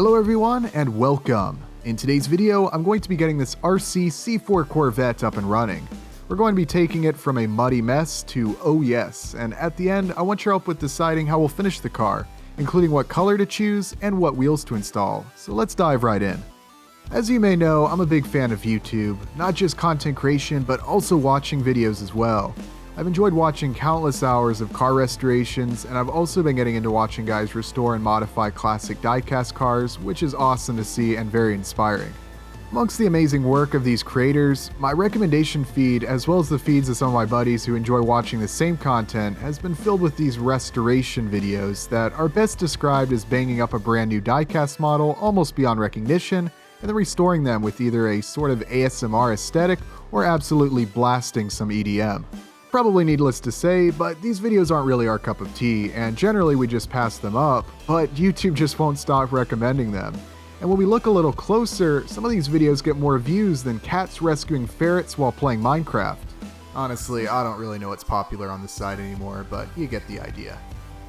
Hello everyone and welcome. In today's video, I'm going to be getting this RC C4 Corvette up and running. We're going to be taking it from a muddy mess to oh yes, and at the end, I want your help with deciding how we'll finish the car, including what color to choose and what wheels to install. So let's dive right in. As you may know, I'm a big fan of YouTube, not just content creation, but also watching videos as well. I've enjoyed watching countless hours of car restorations, and I've also been getting into watching guys restore and modify classic diecast cars, which is awesome to see and very inspiring. Amongst the amazing work of these creators, my recommendation feed, as well as the feeds of some of my buddies who enjoy watching the same content, has been filled with these restoration videos that are best described as banging up a brand new diecast model almost beyond recognition, and then restoring them with either a sort of ASMR aesthetic or absolutely blasting some EDM. Probably needless to say, but these videos aren't really our cup of tea, and generally we just pass them up, but YouTube just won't stop recommending them. And when we look a little closer, some of these videos get more views than cats rescuing ferrets while playing Minecraft. Honestly, I don't really know what's popular on this side anymore, but you get the idea.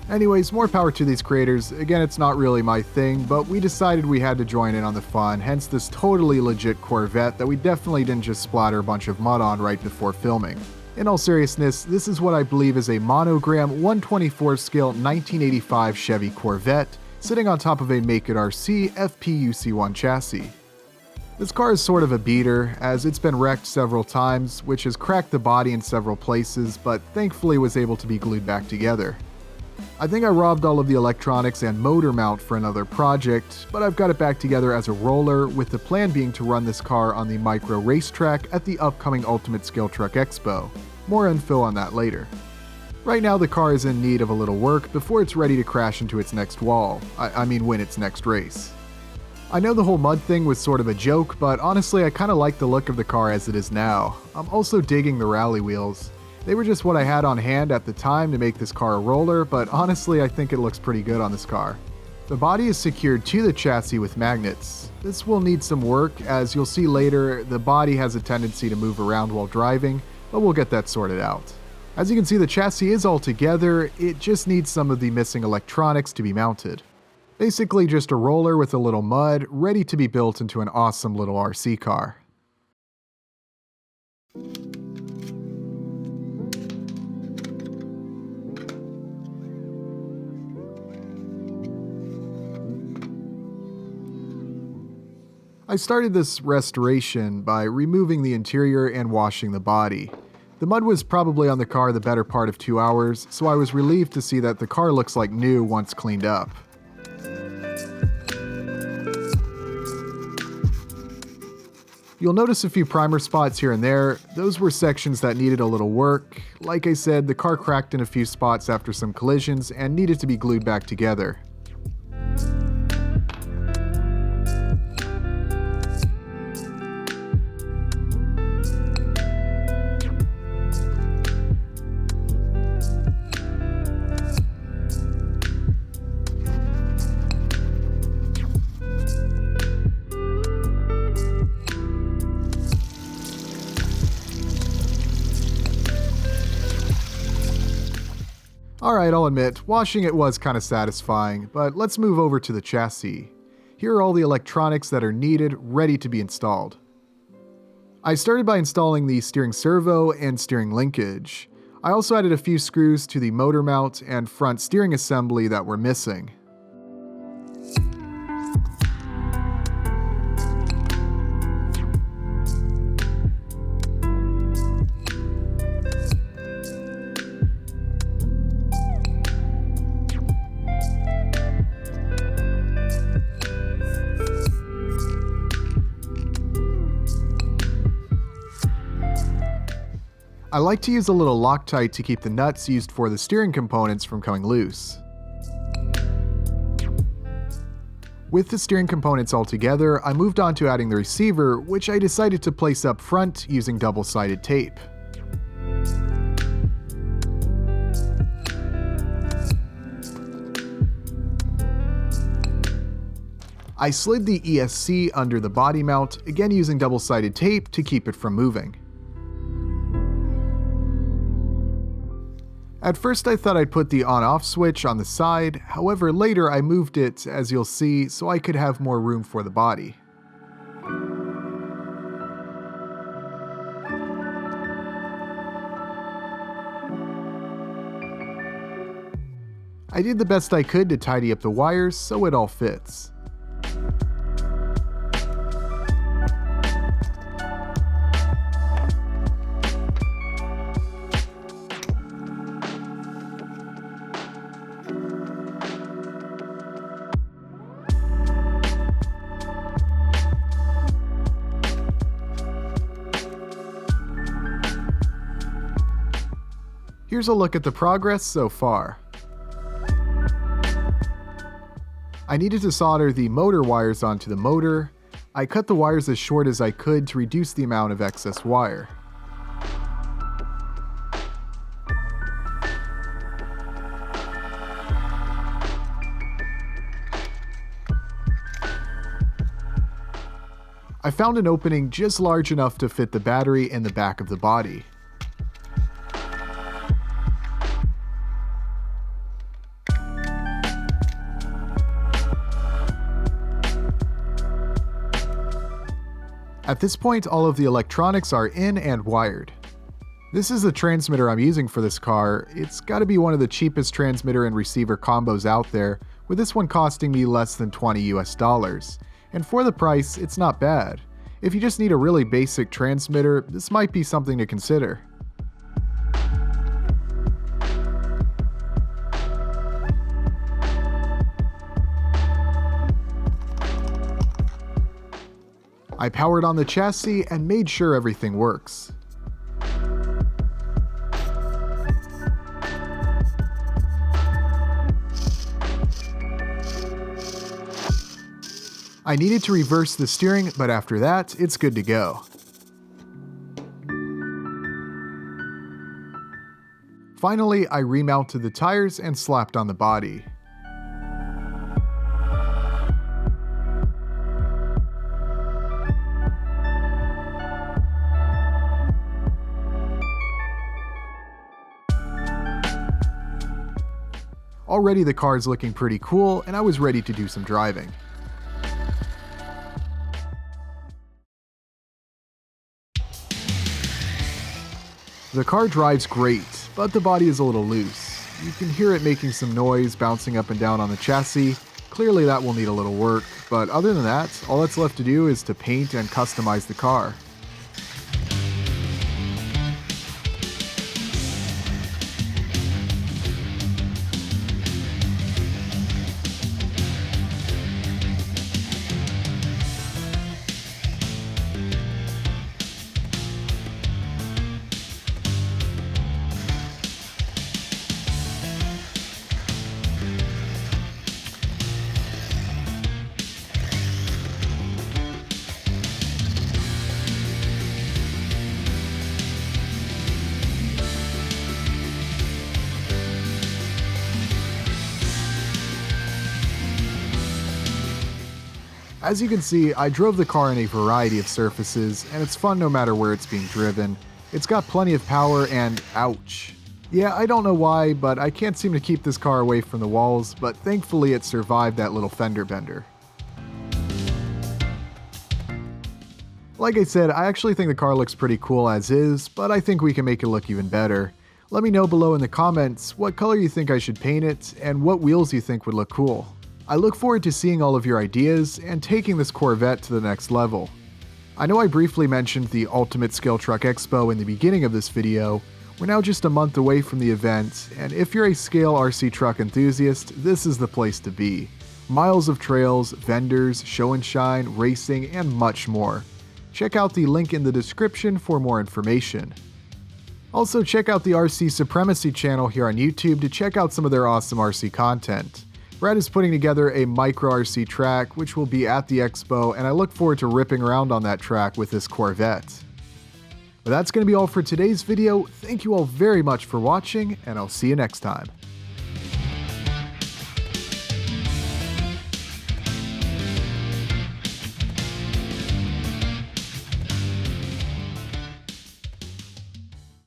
Anyways, more power to these creators. Again, it's not really my thing, but we decided we had to join in on the fun, hence this totally legit Corvette that we definitely didn't just splatter a bunch of mud on right before filming. In all seriousness, this is what I believe is a Monogram 1/24 scale 1985 Chevy Corvette, sitting on top of a Make It RC FPUC1 chassis. This car is sort of a beater, as it's been wrecked several times, which has cracked the body in several places, but thankfully was able to be glued back together. I think I robbed all of the electronics and motor mount for another project, but I've got it back together as a roller, with the plan being to run this car on the micro racetrack at the upcoming Ultimate Scale Truck Expo. More info on that later. Right now the car is in need of a little work before it's ready to crash into its next wall. I mean win its next race. I know the whole mud thing was sort of a joke, but honestly I kinda like the look of the car as it is now. I'm also digging the rally wheels. They were just what I had on hand at the time to make this car a roller, but honestly I think it looks pretty good on this car. The body is secured to the chassis with magnets. This will need some work, as you'll see later the body has a tendency to move around while driving, but we'll get that sorted out. As you can see, the chassis is all together, it just needs some of the missing electronics to be mounted. Basically just a roller with a little mud, ready to be built into an awesome little RC car. I started this restoration by removing the interior and washing the body. The mud was probably on the car the better part of 2 hours, so I was relieved to see that the car looks like new once cleaned up. You'll notice a few primer spots here and there. Those were sections that needed a little work. Like I said, the car cracked in a few spots after some collisions and needed to be glued back together. Alright, I'll admit, washing it was kinda satisfying, but let's move over to the chassis. Here are all the electronics that are needed, ready to be installed. I started by installing the steering servo and steering linkage. I also added a few screws to the motor mount and front steering assembly that were missing. I like to use a little Loctite to keep the nuts used for the steering components from coming loose. With the steering components all together, I moved on to adding the receiver, which I decided to place up front using double-sided tape. I slid the ESC under the body mount, again using double-sided tape to keep it from moving. At first I thought I'd put the on-off switch on the side, however later I moved it, as you'll see, so I could have more room for the body. I did the best I could to tidy up the wires so it all fits. Here's a look at the progress so far. I needed to solder the motor wires onto the motor. I cut the wires as short as I could to reduce the amount of excess wire. I found an opening just large enough to fit the battery in the back of the body. At this point, all of the electronics are in and wired. This is the transmitter I'm using for this car. It's got to be one of the cheapest transmitter and receiver combos out there, with this one costing me less than $20 US. And for the price, it's not bad. If you just need a really basic transmitter, this might be something to consider. I powered on the chassis and made sure everything works. I needed to reverse the steering, but after that, it's good to go. Finally, I remounted the tires and slapped on the body. Already the car is looking pretty cool, and I was ready to do some driving. The car drives great, but the body is a little loose. You can hear it making some noise, bouncing up and down on the chassis. Clearly that will need a little work, but other than that, all that's left to do is to paint and customize the car. As you can see, I drove the car in a variety of surfaces, and it's fun no matter where it's being driven. It's got plenty of power and ouch. Yeah, I don't know why, but I can't seem to keep this car away from the walls, but thankfully it survived that little fender bender. Like I said, I actually think the car looks pretty cool as is, but I think we can make it look even better. Let me know below in the comments what color you think I should paint it, and what wheels you think would look cool. I look forward to seeing all of your ideas and taking this Corvette to the next level. I know I briefly mentioned the Ultimate Scale Truck Expo in the beginning of this video. We're now just a month away from the event, and if you're a scale RC truck enthusiast, this is the place to be. Miles of trails, vendors, show and shine, racing, and much more. Check out the link in the description for more information. Also, check out the RC Supremacy channel here on YouTube to check out some of their awesome RC content. Brad is putting together a micro RC track, which will be at the expo, and I look forward to ripping around on that track with this Corvette. But that's going to be all for today's video. Thank you all very much for watching, and I'll see you next time.